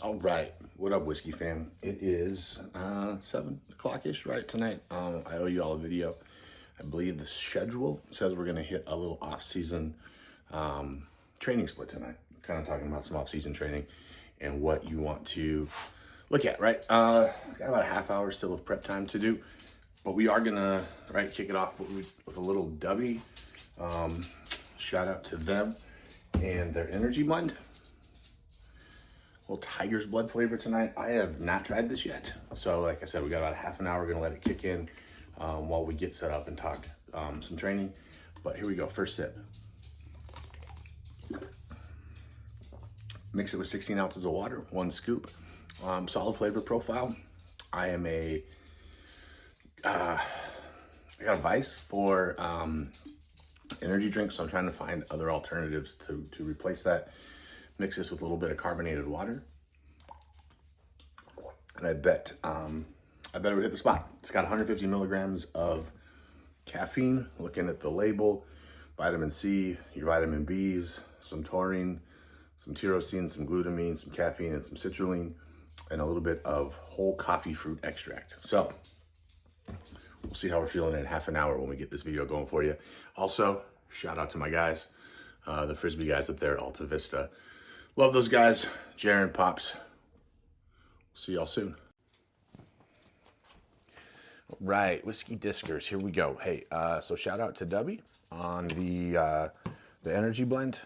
All right, what up, Whiskey fam? It is 7 o'clock-ish right tonight. I owe you all a video. I believe the schedule says we're gonna hit a little off-season training split tonight. Kind of talking about some off-season training and what you want to look at, right? Got about a half hour still of prep time to do, but we are gonna kick it off with a little Dubby. Shout out to them and their energy blend. Little tiger's blood flavor tonight. I have not tried this yet. So like I said, we got about a half an hour. We're gonna let it kick in while we get set up and talk some training. But here we go, first sip. Mix it with 16 ounces of water, 1 scoop. Solid flavor profile. I am I got a vice for energy drinks, so I'm trying to find other alternatives to replace that. Mix this with a little bit of carbonated water. And I bet it would hit the spot. It's got 150 milligrams of caffeine. Looking at the label, vitamin C, your vitamin Bs, some taurine, some tyrosine, some glutamine, some caffeine, and some citrulline, and a little bit of whole coffee fruit extract. So we'll see how we're feeling in half an hour when we get this video going for you. Also, shout out to my guys, the Frisbee guys up there at Alta Vista. Love those guys, Jaren, Pops. See y'all soon. All right, Whiskey Discers, here we go. Hey, so shout out to Dubby on the energy blend.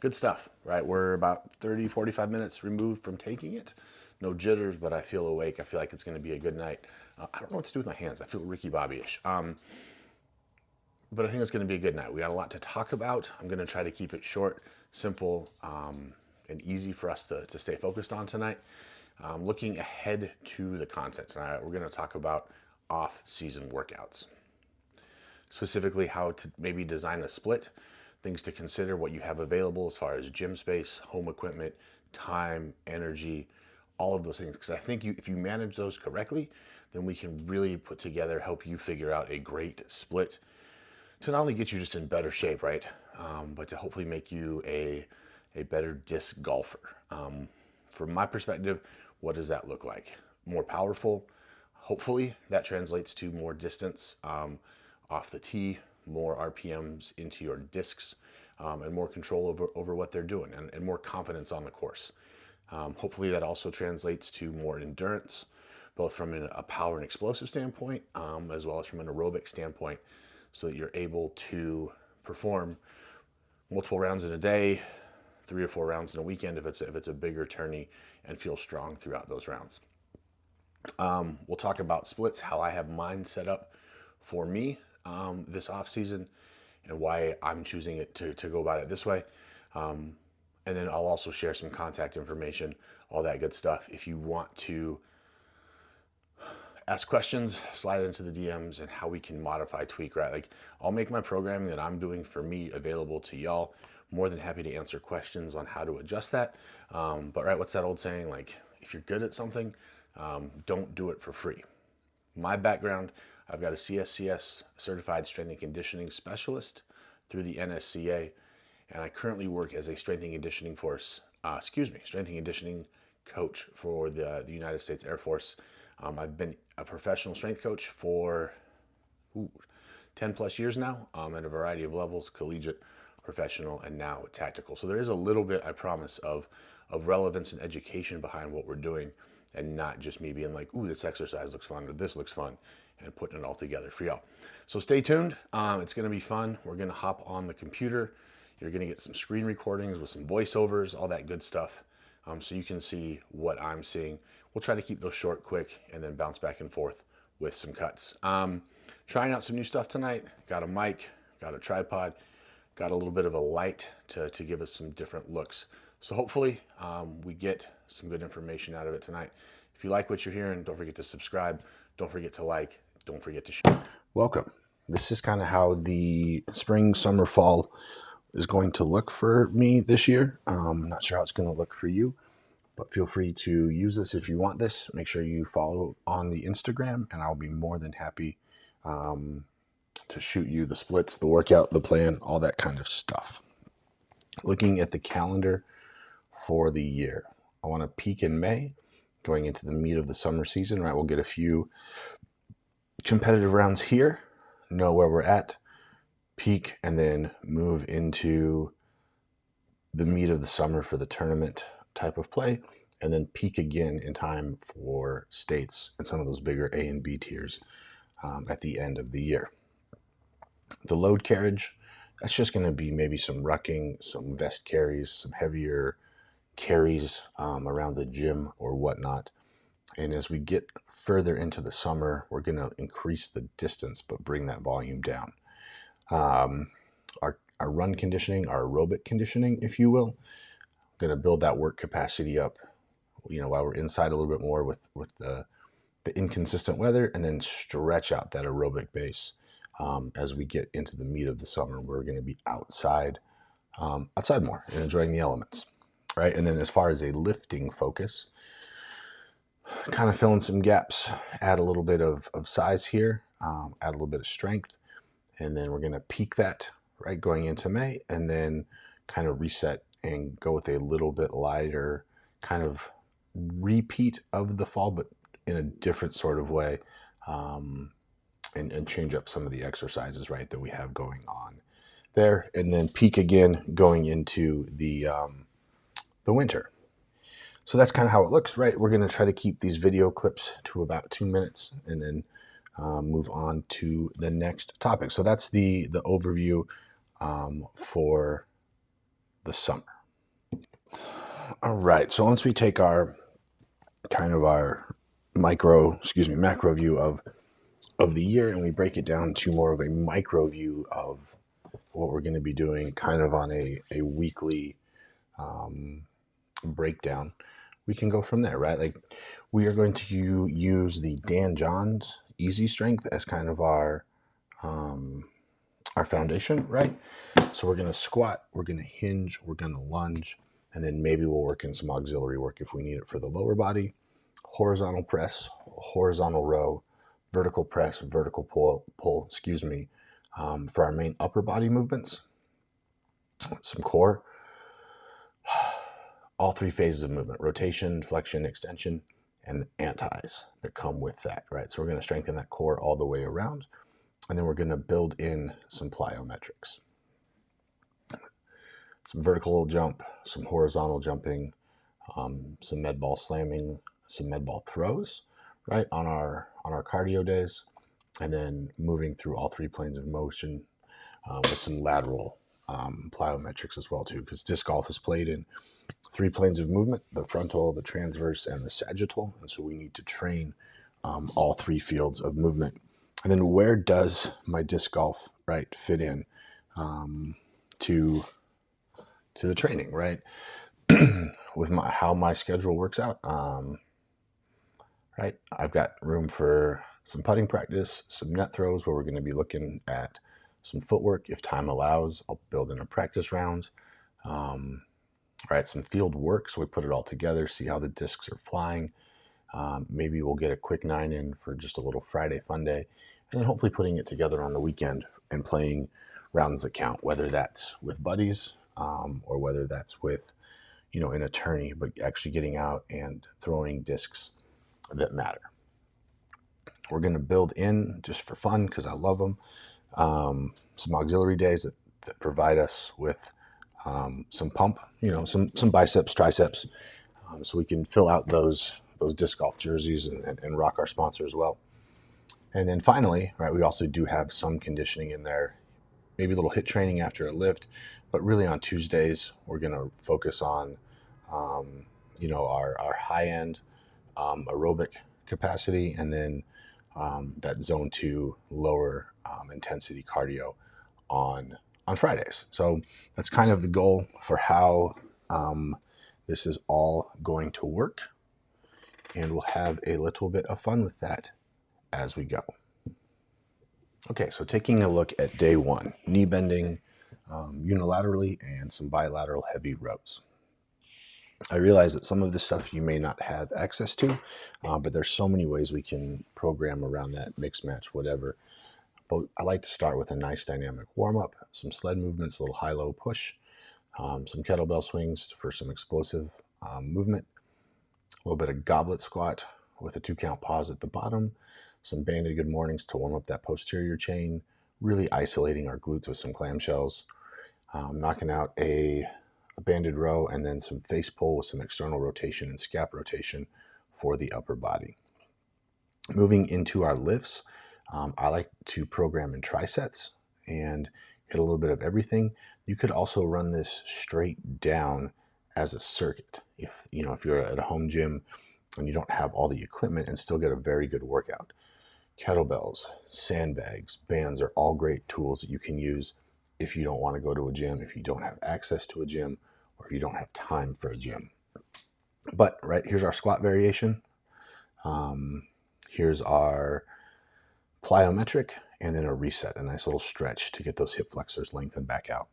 Good stuff, right? We're about 30, 45 minutes removed from taking it. No jitters, but I feel awake. I feel like it's gonna be a good night. I don't know what to do with my hands. I feel Ricky Bobby-ish. But I think it's gonna be a good night. We got a lot to talk about. I'm gonna try to keep it short, simple, and easy for us to stay focused on tonight. Looking ahead to the content tonight, we're gonna talk about off-season workouts. Specifically how to maybe design a split, things to consider, what you have available as far as gym space, home equipment, time, energy, all of those things. Because I think if you manage those correctly, then we can really put together, help you figure out a great split to not only get you just in better shape, right? But to hopefully make you a better disc golfer. From my perspective, what does that look like? More powerful. Hopefully that translates to more distance off the tee, more RPMs into your discs, and more control over what they're doing, and more confidence on the course. Hopefully that also translates to more endurance, both from a power and explosive standpoint, as well as from an aerobic standpoint, so that you're able to perform multiple rounds in a day, 3 or 4 rounds in a weekend if it's a bigger tourney, and feel strong throughout those rounds. We'll talk about splits, how I have mine set up for me this off season, and why I'm choosing it to go about it this way. And then I'll also share some contact information, all that good stuff. If you want to ask questions, slide into the DMs, and how we can modify, tweak, right? Like, I'll make my programming that I'm doing for me available to y'all. More than happy to answer questions on how to adjust that. But right, what's that old saying? Like, if you're good at something, don't do it for free. My background, I've got a CSCS certified strength and conditioning specialist through the NSCA, and I currently work as a strength and conditioning coach for the United States Air Force. I've been a professional strength coach for 10 plus years now, at a variety of levels, collegiate, professional, and now tactical. So there is a little bit, I promise, of relevance and education behind what we're doing, and not just me being like, ooh, this exercise looks fun, or this looks fun, and putting it all together for y'all. So stay tuned. It's gonna be fun. We're gonna hop on the computer. You're gonna get some screen recordings with some voiceovers, all that good stuff, so you can see what I'm seeing. We'll try to keep those short, quick, and then bounce back and forth with some cuts. Trying out some new stuff tonight. Got a mic, got a tripod, got a little bit of a light to give us some different looks. So hopefully we get some good information out of it tonight. If you like what you're hearing, don't forget to subscribe. Don't forget to like. Don't forget to share. Welcome. This is kind of how the spring, summer, fall is going to look for me this year. I'm not sure how it's going to look for you, but feel free to use this if you want this. Make sure you follow on the Instagram, and I'll be more than happy to shoot you the splits, the workout, the plan, all that kind of stuff. Looking at the calendar for the year. I want to peak in May, going into the meat of the summer season, right? We'll get a few competitive rounds here, know where we're at, peak, and then move into the meat of the summer for the tournament type of play, and then peak again in time for states and some of those bigger A and B tiers at the end of the year. The load carriage, that's just going to be maybe some rucking, some vest carries, some heavier carries around the gym or whatnot. And as we get further into the summer, we're going to increase the distance but bring that volume down. Our run conditioning, our aerobic conditioning, if you will, going to build that work capacity up, while we're inside a little bit more with the inconsistent weather, and then stretch out that aerobic base as we get into the meat of the summer. We're going to be outside more and enjoying the elements, right? And then as far as a lifting focus, kind of fill in some gaps, add a little bit of size here, add a little bit of strength, and then we're going to peak that, right, going into May, and then kind of reset and go with a little bit lighter kind of repeat of the fall, but in a different sort of way, and change up some of the exercises, right, that we have going on there, and then peak again going into the winter. So that's kind of how it looks, right? We're going to try to keep these video clips to about 2 minutes, and then move on to the next topic. So that's the overview for the summer. All right. So once we take our macro view of the year, and we break it down to more of a micro view of what we're going to be doing kind of on a weekly breakdown, we can go from there, right? Like, we are going to use the Dan Johns Easy Strength as kind of our foundation, right? So we're going to squat, we're going to hinge, we're going to lunge, and then maybe we'll work in some auxiliary work if we need it for the lower body. Horizontal press, horizontal row, vertical press, vertical pull, for our main upper body movements. Some core, all three phases of movement: rotation, flexion, extension, and the antis that come with that, right? So we're going to strengthen that core all the way around, and then we're going to build in some plyometrics. Some vertical jump, some horizontal jumping, some med ball slamming, some med ball throws, right, on our cardio days, and then moving through all three planes of motion with some lateral plyometrics as well too, because disc golf is played in 3 planes of movement: the frontal, the transverse, and the sagittal, and so we need to train all 3 fields of movement. And then where does my disc golf, right, fit in to the training, right? With how my schedule works out, right? I've got room for some putting practice, some net throws where we're going to be looking at some footwork. If time allows, I'll build in a practice round. Right, some field work, so we put it all together, see how the discs are flying. Maybe we'll get a quick 9 in for just a little Friday fun day, and then hopefully putting it together on the weekend and playing rounds that count, whether that's with buddies or whether that's with, an attorney, but actually getting out and throwing discs that matter. We're going to build in, just for fun, because I love them, some auxiliary days that provide us with some pump, some biceps, triceps, so we can fill out those disc golf jerseys and rock our sponsor as well. And then finally, right, we also do have some conditioning in there, maybe a little HIIT training after a lift, but really on Tuesdays, we're going to focus on, our high-end aerobic capacity, and then that zone 2 lower intensity cardio on Fridays. So that's kind of the goal for how this is all going to work, and we'll have a little bit of fun with that as we go. Okay, so taking a look at day 1, knee bending unilaterally and some bilateral heavy rows. I realize that some of this stuff you may not have access to, but there's so many ways we can program around that, mix, match, whatever. But I like to start with a nice dynamic warm-up, some sled movements, a little high-low push, some kettlebell swings for some explosive movement, a little bit of goblet squat with a 2-count pause at the bottom, some banded good mornings to warm up that posterior chain, really isolating our glutes with some clamshells, knocking out a banded row, and then some face pull with some external rotation and scap rotation for the upper body. Moving into our lifts, I like to program in trisets and hit a little bit of everything. You could also run this straight down as a circuit. If you're at a home gym and you don't have all the equipment, and still get a very good workout. Kettlebells, sandbags, bands are all great tools that you can use if you don't want to go to a gym, if you don't have access to a gym, or if you don't have time for a gym. But here's our squat variation. Here's our plyometric, and then a reset, a nice little stretch to get those hip flexors lengthened back out.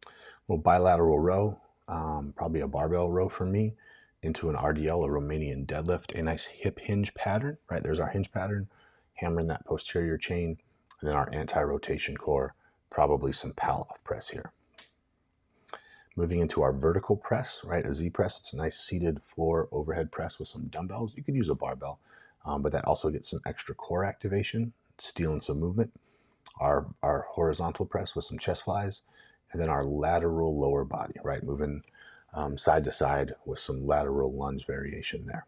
A little bilateral row, probably a barbell row for me, into an RDL, a Romanian deadlift, a nice hip hinge pattern, There's our hinge pattern, hammering that posterior chain, and then our anti-rotation core, probably some Palloff press here. Moving into our vertical press, a Z press. It's a nice seated floor overhead press with some dumbbells. You could use a barbell, but that also gets some extra core activation, stealing some movement. Our horizontal press with some chest flies, and then our lateral lower body, moving side to side with some lateral lunge variation there.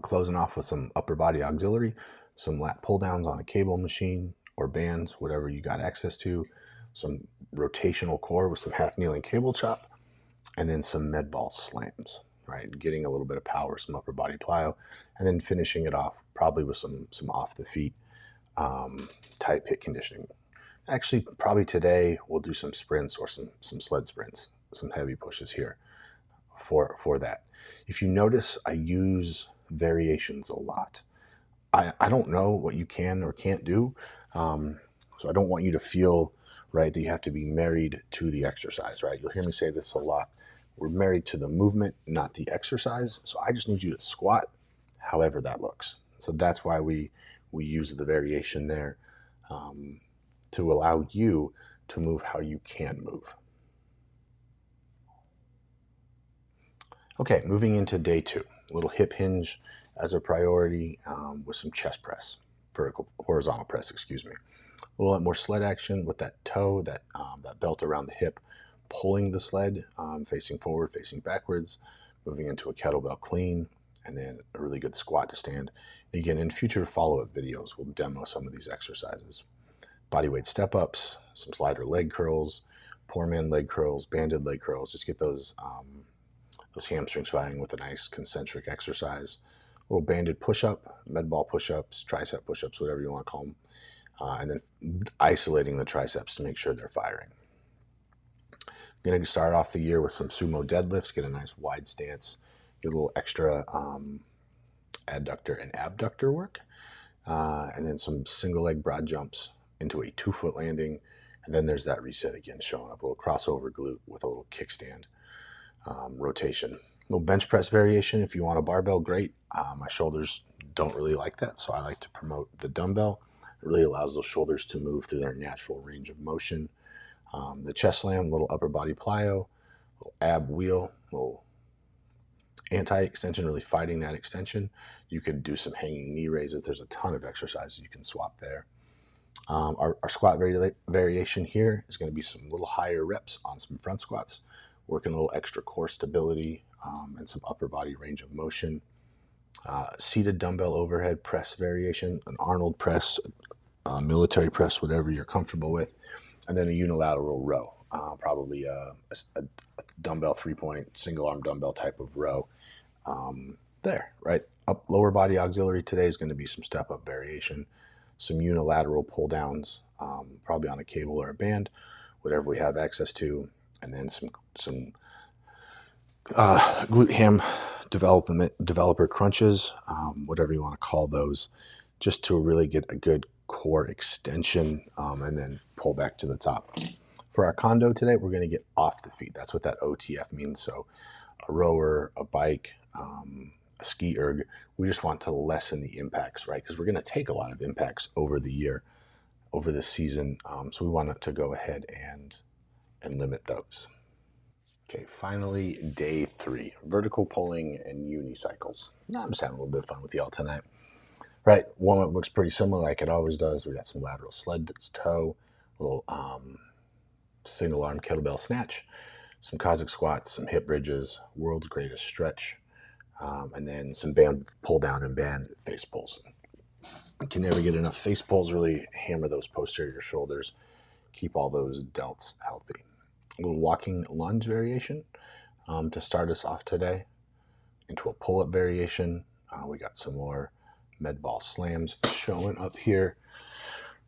Closing off with some upper body auxiliary, some lat pull downs on a cable machine or bands, whatever you got access to, some rotational core with some half kneeling cable chop, and then some med ball slams, getting a little bit of power, some upper body plyo, and then finishing it off probably with some off the feet type hit conditioning. Actually, probably today we'll do some sprints or some sled sprints, some heavy pushes here for that. If you notice, I use variations a lot. I don't know what you can or can't do, so I don't want you to feel that you have to be married to the exercise. You'll hear me say this a lot. We're married to the movement, not the exercise. So I just need you to squat however that looks. So that's why we use the variation there, to allow you to move how you can move. Okay, moving into day 2, a little hip hinge as a priority, with some chest press, horizontal press, excuse me. A little more sled action with that toe, that belt around the hip, pulling the sled, facing forward, facing backwards, moving into a kettlebell clean, and then a really good squat to stand. And again, in future follow-up videos, we'll demo some of these exercises. Bodyweight step-ups, some slider leg curls, poor man leg curls, banded leg curls. Just get those hamstrings firing with a nice concentric exercise. A little banded push-up, med ball push-ups, tricep push-ups, whatever you want to call them. And then isolating the triceps to make sure they're firing. I'm going to start off the year with some sumo deadlifts, get a nice wide stance, get a little extra adductor and abductor work, and then some single leg broad jumps into a 2-foot landing. And then there's that reset again, showing up a little crossover glute with a little kickstand rotation. A little bench press variation. If you want a barbell, great. My shoulders don't really like that, so I like to promote the dumbbell. It really allows those shoulders to move through their natural range of motion. The chest slam, little upper body plyo, little ab wheel, little anti-extension, really fighting that extension. You could do some hanging knee raises. There's a ton of exercises you can swap there. Our squat variation here is going to be some little higher reps on some front squats, working a little extra core stability, and some upper body range of motion. Seated dumbbell overhead press variation, an Arnold press, military press, whatever you're comfortable with, and then a unilateral row, probably a dumbbell 3-point single arm dumbbell type of row. Up lower body auxiliary today is going to be some step up variation, some unilateral pull downs, probably on a cable or a band, whatever we have access to, and then some glute ham developer crunches, whatever you want to call those, just to really get a good core extension, and then pull back to the top. For our condo today, we're going to get off the feet. That's what that OTF means. So a rower, a bike, a ski erg, we just want to lessen the impacts, because we're going to take a lot of impacts over the year, over the season. So we want to go ahead and and limit those. Okay, finally, day 3, vertical pulling and unicycles. Now I'm just having a little bit of fun with y'all tonight. Right, warm-up looks pretty similar like it always does. We got some lateral sled toe, a little single arm kettlebell snatch, some Cossack squats, some hip bridges, world's greatest stretch, and then some band pull down and band face pulls. You can never get enough face pulls, really hammer those posterior shoulders, keep all those delts healthy. A little walking lunge variation to start us off today into a pull-up variation. We got some more med ball slams showing up here.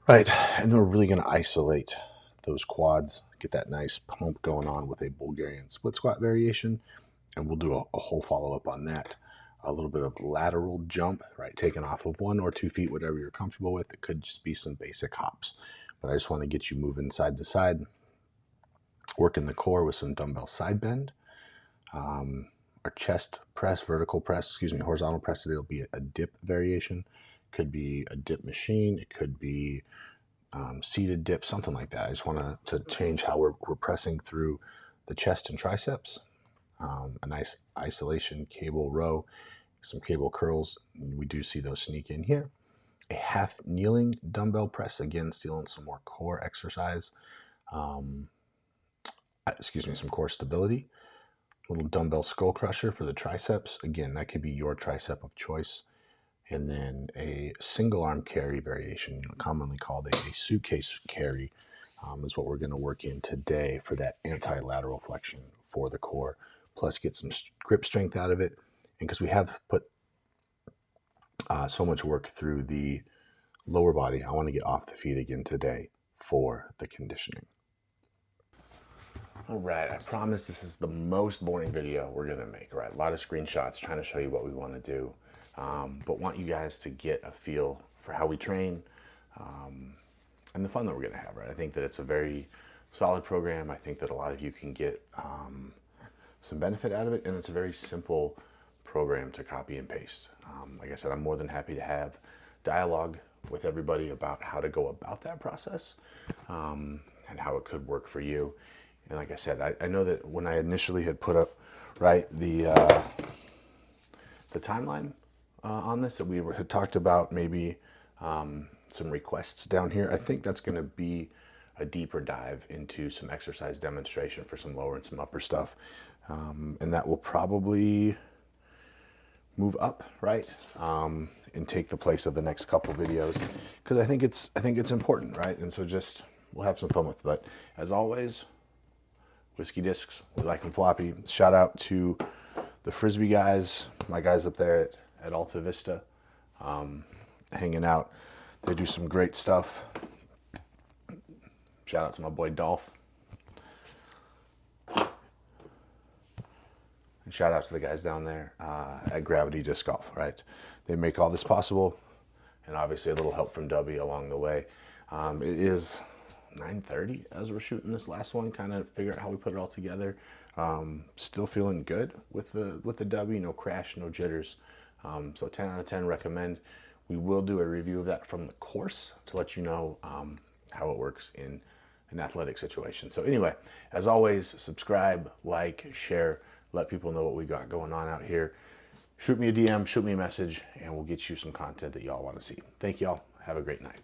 Right, and then we're really going to isolate those quads, get that nice pump going on with a Bulgarian split squat variation, and we'll do a whole follow-up on that. A little bit of lateral jump, right, taking off of 1 or 2 feet, whatever you're comfortable with. It could just be some basic hops, but I just want to get you moving side to side, working the core with some dumbbell side bend. Our chest press, horizontal press, it'll be a dip variation. Could be a dip machine. It could be seated dip, something like that. I just want to change how we're pressing through the chest and triceps. A nice isolation cable row, some cable curls. We do see those sneak in here. A half kneeling dumbbell press, again, stealing some more core exercise. Some core stability. Little dumbbell skull crusher for the triceps. Again, that could be your tricep of choice. And then a single arm carry variation, commonly called a suitcase carry, is what we're going to work in today for that anti-lateral flexion for the core. Plus get some grip strength out of it. And because we have put so much work through the lower body, I want to get off the feet again today for the conditioning. All right, I promise this is the most boring video we're going to make, right? A lot of screenshots trying to show you what we want to do, but want you guys to get a feel for how we train and the fun that we're going to have, right? I think that it's a very solid program. I think that a lot of you can get some benefit out of it, and it's a very simple program to copy and paste. Like I said, I'm more than happy to have dialogue with everybody about how to go about that process and how it could work for you. And like I said, I know that when I initially had put up, right, the timeline on this, that we had talked about maybe some requests down here. I think that's going to be a deeper dive into some exercise demonstration for some lower and some upper stuff. And that will probably move up, right, and take the place of the next couple videos, because I think it's important, right? And so just we'll have some fun with it. But as always, whiskey discs, we like them floppy. Shout out to the Frisbee guys, my guys up there at Alta Vista, hanging out. They do some great stuff. Shout out to my boy Dolph. And shout out to the guys down there at Gravity Disc Golf, right? They make all this possible, and obviously a little help from Dubby along the way. It is 9:30 as we're shooting this last one, kind of figure out how we put it all together. Still feeling good with the Dubby, no crash, no jitters. So 10 out of 10 recommend. We will do a review of that from the course to let you know how it works in an athletic situation. So anyway, as always, subscribe, like, share, let people know what we got going on out here. Shoot me a DM, shoot me a message, and we'll get you some content that y'all want to see. Thank y'all. Have a great night.